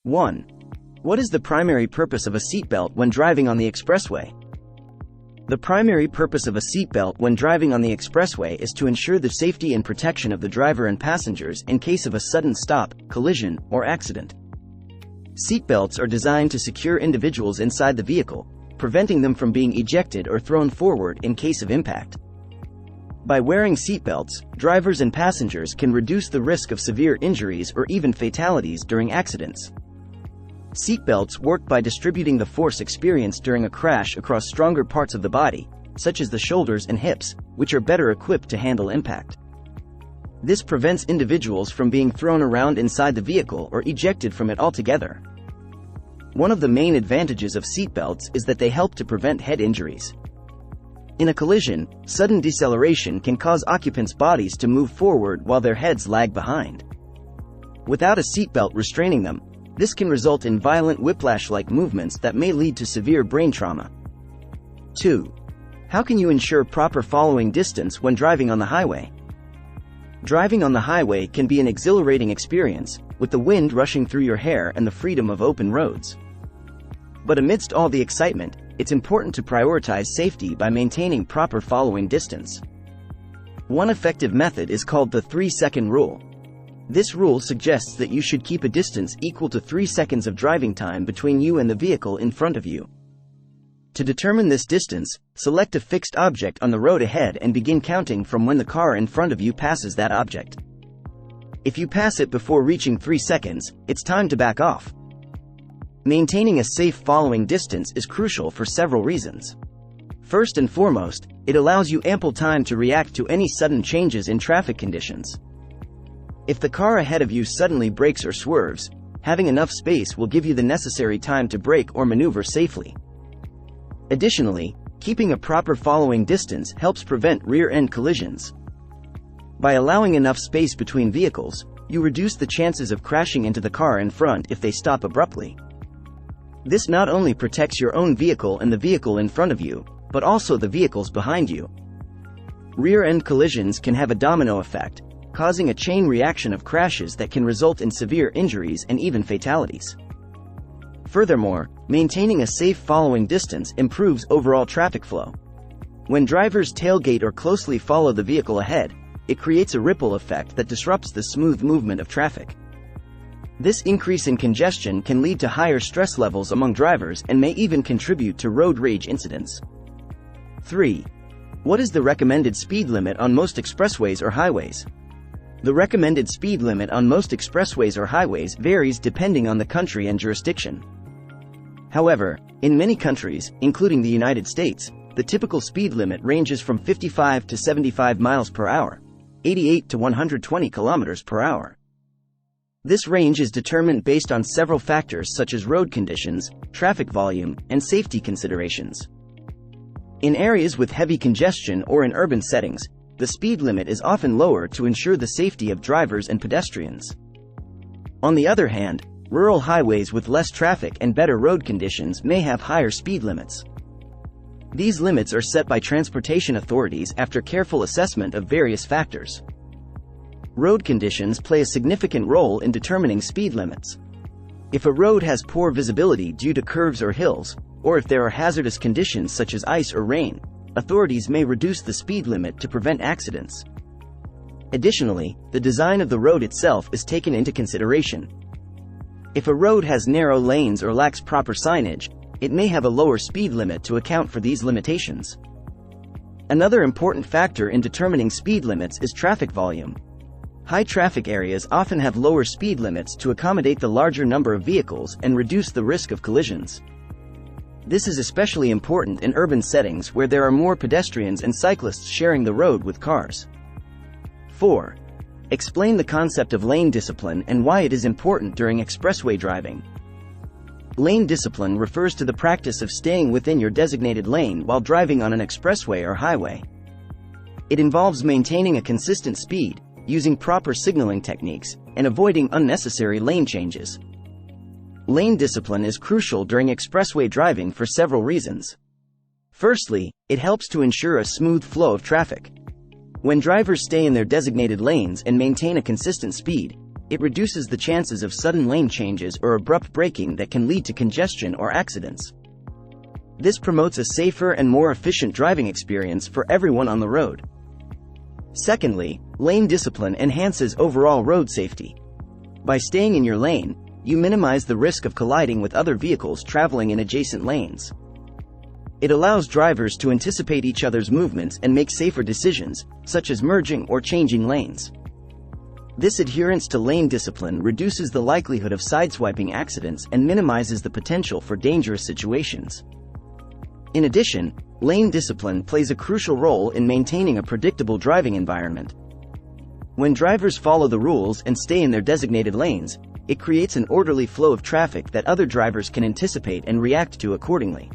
1. What is the primary purpose of a seatbelt when driving on the expressway? The primary purpose of a seatbelt when driving on the expressway is to ensure the safety and protection of the driver and passengers in case of a sudden stop, collision, or accident. Seatbelts are designed to secure individuals inside the vehicle, preventing them from being ejected or thrown forward in case of impact. By wearing seatbelts, drivers and passengers can reduce the risk of severe injuries or even fatalities during accidents. Seatbelts work by distributing the force experienced during a crash across stronger parts of the body, such as the shoulders and hips, which are better equipped to handle impact. This prevents individuals from being thrown around inside the vehicle or ejected from it altogether. One of the main advantages of seatbelts is that they help to prevent head injuries. In a collision, sudden deceleration can cause occupants' bodies to move forward while their heads lag behind. Without a seatbelt restraining them, this can result in violent whiplash-like movements that may lead to severe brain trauma. 2. How can you ensure proper following distance when driving on the highway? Driving on the highway can be an exhilarating experience, with the wind rushing through your hair and the freedom of open roads. But amidst all the excitement, it's important to prioritize safety by maintaining proper following distance. One effective method is called the 3-second rule. This rule suggests that you should keep a distance equal to 3 seconds of driving time between you and the vehicle in front of you. To determine this distance, select a fixed object on the road ahead and begin counting from when the car in front of you passes that object. If you pass it before reaching 3 seconds, it's time to back off. Maintaining a safe following distance is crucial for several reasons. First and foremost, it allows you ample time to react to any sudden changes in traffic conditions. If the car ahead of you suddenly brakes or swerves, having enough space will give you the necessary time to brake or maneuver safely. Additionally, keeping a proper following distance helps prevent rear-end collisions. By allowing enough space between vehicles, you reduce the chances of crashing into the car in front if they stop abruptly. This not only protects your own vehicle and the vehicle in front of you, but also the vehicles behind you. Rear-end collisions can have a domino effect, causing a chain reaction of crashes that can result in severe injuries and even fatalities. Furthermore, maintaining a safe following distance improves overall traffic flow. When drivers tailgate or closely follow the vehicle ahead, it creates a ripple effect that disrupts the smooth movement of traffic. This increase in congestion can lead to higher stress levels among drivers and may even contribute to road rage incidents. 3. What is the recommended speed limit on most expressways or highways? The recommended speed limit on most expressways or highways varies depending on the country and jurisdiction. However, in many countries, including the United States, the typical speed limit ranges from 55 to 75 miles per hour, 88 to 120 kilometers per hour. This range is determined based on several factors such as road conditions, traffic volume, and safety considerations. In areas with heavy congestion or in urban settings, the speed limit is often lower to ensure the safety of drivers and pedestrians. On the other hand, rural highways with less traffic and better road conditions may have higher speed limits. These limits are set by transportation authorities after careful assessment of various factors. Road conditions play a significant role in determining speed limits. If a road has poor visibility due to curves or hills, or if there are hazardous conditions such as ice or rain, authorities may reduce the speed limit to prevent accidents. Additionally, the design of the road itself is taken into consideration. If a road has narrow lanes or lacks proper signage, it may have a lower speed limit to account for these limitations. Another important factor in determining speed limits is traffic volume. High traffic areas often have lower speed limits to accommodate the larger number of vehicles and reduce the risk of collisions. This is especially important in urban settings where there are more pedestrians and cyclists sharing the road with cars. 4. Explain the concept of lane discipline and why it is important during expressway driving. Lane discipline refers to the practice of staying within your designated lane while driving on an expressway or highway. It involves maintaining a consistent speed, using proper signaling techniques, and avoiding unnecessary lane changes. Lane discipline is crucial during expressway driving for several reasons. Firstly, it helps to ensure a smooth flow of traffic. When drivers stay in their designated lanes and maintain a consistent speed, It reduces the chances of sudden lane changes or abrupt braking that can lead to congestion or accidents. This promotes a safer and more efficient driving experience for everyone on the road. Secondly, lane discipline enhances overall road safety. By staying in your lane, you minimize the risk of colliding with other vehicles traveling in adjacent lanes. It allows drivers to anticipate each other's movements and make safer decisions, such as merging or changing lanes. This adherence to lane discipline reduces the likelihood of sideswiping accidents and minimizes the potential for dangerous situations. In addition, lane discipline plays a crucial role in maintaining a predictable driving environment. When drivers follow the rules and stay in their designated lanes, it creates an orderly flow of traffic that other drivers can anticipate and react to accordingly.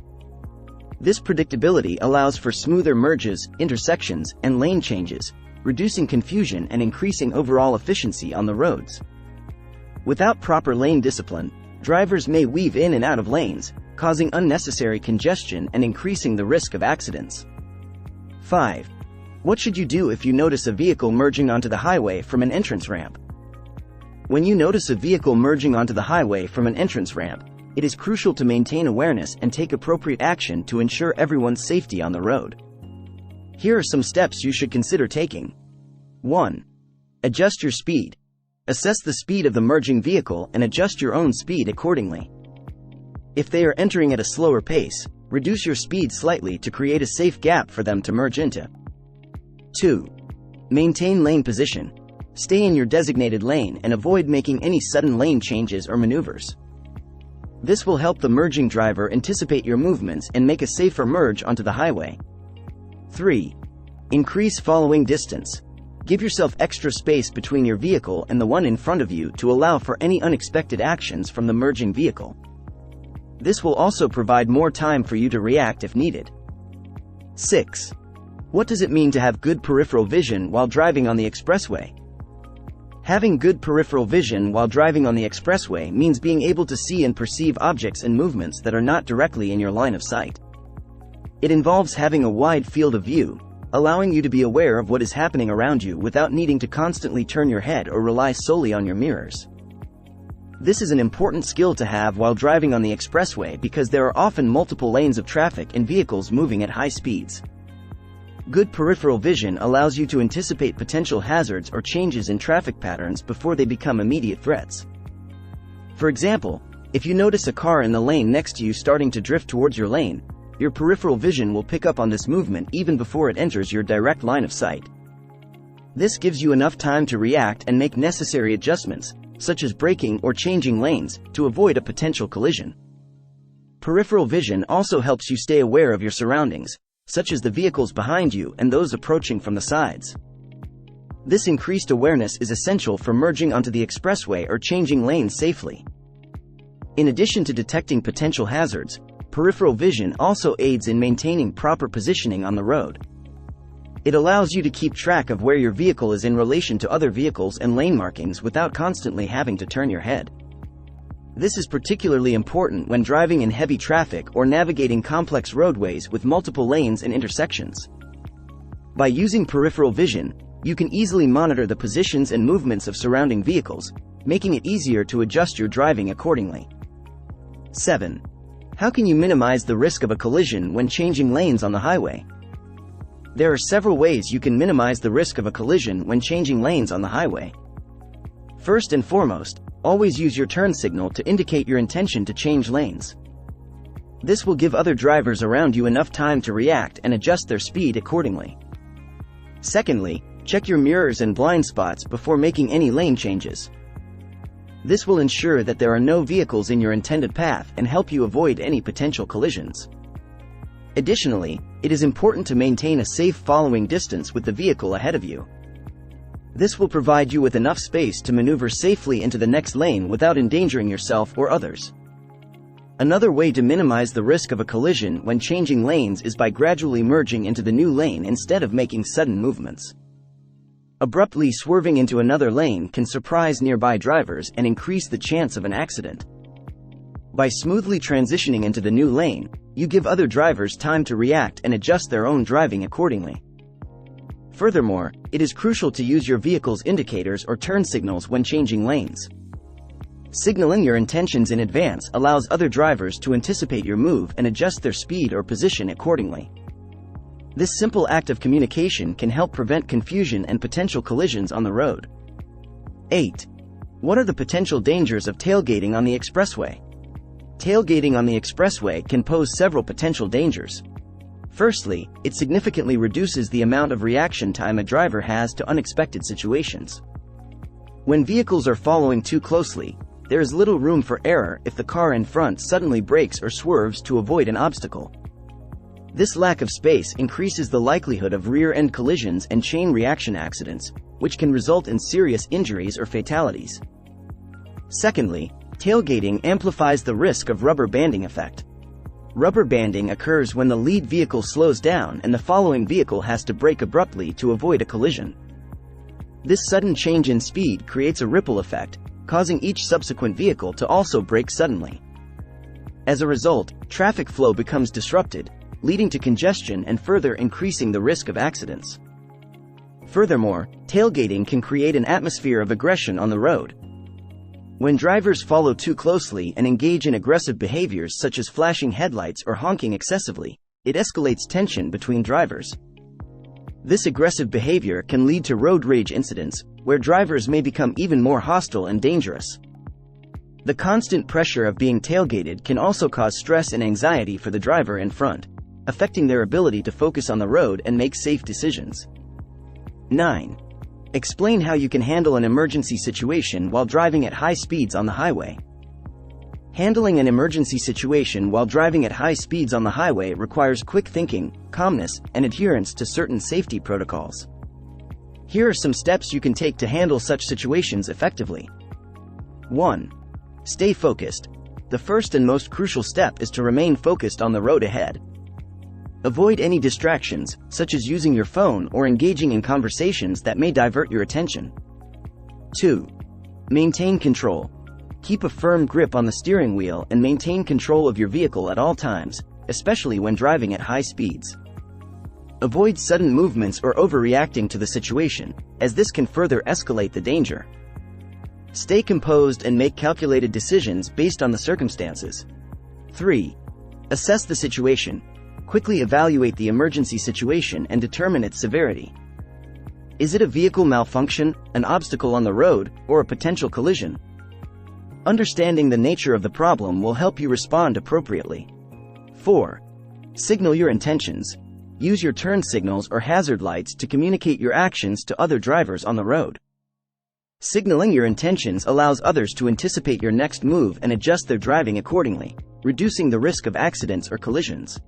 This predictability allows for smoother merges, intersections, and lane changes, reducing confusion and increasing overall efficiency on the roads. Without proper lane discipline, drivers may weave in and out of lanes, causing unnecessary congestion and increasing the risk of accidents. 5. What should you do if you notice a vehicle merging onto the highway from an entrance ramp? When you notice a vehicle merging onto the highway from an entrance ramp, it is crucial to maintain awareness and take appropriate action to ensure everyone's safety on the road. Here are some steps you should consider taking. 1. Adjust your speed. Assess the speed of the merging vehicle and adjust your own speed accordingly. If they are entering at a slower pace, reduce your speed slightly to create a safe gap for them to merge into. 2. Maintain lane position. Stay in your designated lane and avoid making any sudden lane changes or maneuvers. This will help the merging driver anticipate your movements and make a safer merge onto the highway. 3. Increase following distance. Give yourself extra space between your vehicle and the one in front of you to allow for any unexpected actions from the merging vehicle. This will also provide more time for you to react if needed. 6. What does it mean to have good peripheral vision while driving on the expressway? Having good peripheral vision while driving on the expressway means being able to see and perceive objects and movements that are not directly in your line of sight. It involves having a wide field of view, allowing you to be aware of what is happening around you without needing to constantly turn your head or rely solely on your mirrors. This is an important skill to have while driving on the expressway because there are often multiple lanes of traffic and vehicles moving at high speeds. Good peripheral vision allows you to anticipate potential hazards or changes in traffic patterns before they become immediate threats. For example, if you notice a car in the lane next to you starting to drift towards your lane, your peripheral vision will pick up on this movement even before it enters your direct line of sight. This gives you enough time to react and make necessary adjustments, such as braking or changing lanes, to avoid a potential collision. Peripheral vision also helps you stay aware of your surroundings, such as the vehicles behind you and those approaching from the sides. This increased awareness is essential for merging onto the expressway or changing lanes safely. In addition to detecting potential hazards, peripheral vision also aids in maintaining proper positioning on the road. It allows you to keep track of where your vehicle is in relation to other vehicles and lane markings without constantly having to turn your head. This is particularly important when driving in heavy traffic or navigating complex roadways with multiple lanes and intersections. By using peripheral vision, you can easily monitor the positions and movements of surrounding vehicles, making it easier to adjust your driving accordingly. 7. How can you minimize the risk of a collision when changing lanes on the highway? There are several ways you can minimize the risk of a collision when changing lanes on the highway. First and foremost, always use your turn signal to indicate your intention to change lanes. This will give other drivers around you enough time to react and adjust their speed accordingly. Secondly, check your mirrors and blind spots before making any lane changes. This will ensure that there are no vehicles in your intended path and help you avoid any potential collisions. Additionally, it is important to maintain a safe following distance with the vehicle ahead of you. This will provide you with enough space to maneuver safely into the next lane without endangering yourself or others. Another way to minimize the risk of a collision when changing lanes is by gradually merging into the new lane instead of making sudden movements. Abruptly swerving into another lane can surprise nearby drivers and increase the chance of an accident. By smoothly transitioning into the new lane, you give other drivers time to react and adjust their own driving accordingly. Furthermore, it is crucial to use your vehicle's indicators or turn signals when changing lanes. Signaling your intentions in advance allows other drivers to anticipate your move and adjust their speed or position accordingly. This simple act of communication can help prevent confusion and potential collisions on the road. 8. What are the potential dangers of tailgating on the expressway? Tailgating on the expressway can pose several potential dangers. Firstly, it significantly reduces the amount of reaction time a driver has to unexpected situations. When vehicles are following too closely, there is little room for error if the car in front suddenly brakes or swerves to avoid an obstacle. This lack of space increases the likelihood of rear-end collisions and chain reaction accidents, which can result in serious injuries or fatalities. Secondly, tailgating amplifies the risk of rubber banding effect. Rubber banding occurs when the lead vehicle slows down and the following vehicle has to brake abruptly to avoid a collision. This sudden change in speed creates a ripple effect, causing each subsequent vehicle to also brake suddenly. As a result, traffic flow becomes disrupted, leading to congestion and further increasing the risk of accidents. Furthermore, tailgating can create an atmosphere of aggression on the road. When drivers follow too closely and engage in aggressive behaviors such as flashing headlights or honking excessively, it escalates tension between drivers. This aggressive behavior can lead to road rage incidents, where drivers may become even more hostile and dangerous. The constant pressure of being tailgated can also cause stress and anxiety for the driver in front, affecting their ability to focus on the road and make safe decisions. 9. Explain how you can handle an emergency situation while driving at high speeds on the highway. Handling an emergency situation while driving at high speeds on the highway requires quick thinking, calmness, and adherence to certain safety protocols. Here are some steps you can take to handle such situations effectively. 1. Stay focused. The first and most crucial step is to remain focused on the road ahead. Avoid any distractions, such as using your phone or engaging in conversations that may divert your attention. 2. Maintain control. Keep a firm grip on the steering wheel and maintain control of your vehicle at all times, especially when driving at high speeds. Avoid sudden movements or overreacting to the situation, as this can further escalate the danger. Stay composed and make calculated decisions based on the circumstances. 3. Assess the situation. Quickly evaluate the emergency situation and determine its severity. Is it a vehicle malfunction, an obstacle on the road, or a potential collision? Understanding the nature of the problem will help you respond appropriately. 4. Signal your intentions. Use your turn signals or hazard lights to communicate your actions to other drivers on the road. Signaling your intentions allows others to anticipate your next move and adjust their driving accordingly, reducing the risk of accidents or collisions.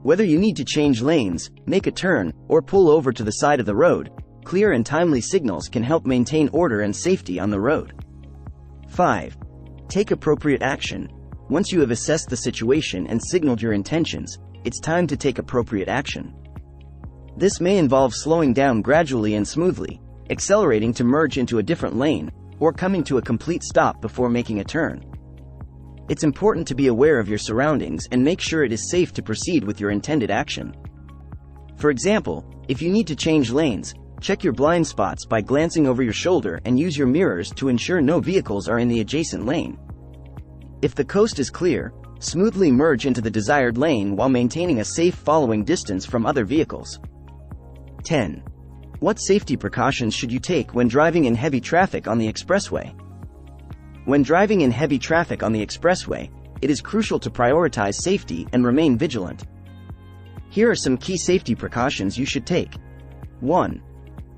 Whether you need to change lanes, make a turn, or pull over to the side of the road, clear and timely signals can help maintain order and safety on the road. 5. Take appropriate action. Once you have assessed the situation and signaled your intentions, it's time to take appropriate action. This may involve slowing down gradually and smoothly, accelerating to merge into a different lane, or coming to a complete stop before making a turn. It's important to be aware of your surroundings and make sure it is safe to proceed with your intended action. For example, if you need to change lanes, check your blind spots by glancing over your shoulder and use your mirrors to ensure no vehicles are in the adjacent lane. If the coast is clear, smoothly merge into the desired lane while maintaining a safe following distance from other vehicles. 10. What safety precautions should you take when driving in heavy traffic on the expressway? When driving in heavy traffic on the expressway, it is crucial to prioritize safety and remain vigilant. Here are some key safety precautions you should take. 1.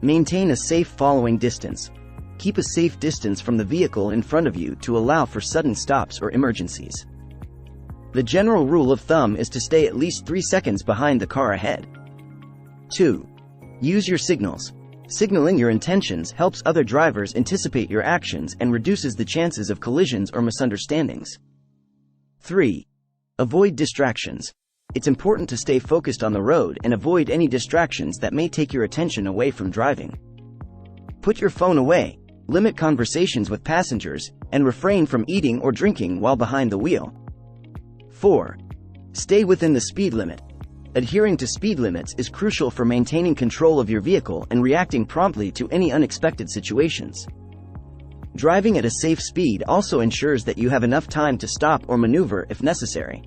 Maintain a safe following distance. Keep a safe distance from the vehicle in front of you to allow for sudden stops or emergencies. The general rule of thumb is to stay at least 3 seconds behind the car ahead. 2. Use your signals. Signaling your intentions helps other drivers anticipate your actions and reduces the chances of collisions or misunderstandings. 3. Avoid distractions. It's important to stay focused on the road and avoid any distractions that may take your attention away from driving. Put your phone away, limit conversations with passengers, and refrain from eating or drinking while behind the wheel. 4. Stay within the speed limit. Adhering to speed limits is crucial for maintaining control of your vehicle and reacting promptly to any unexpected situations. Driving at a safe speed also ensures that you have enough time to stop or maneuver if necessary.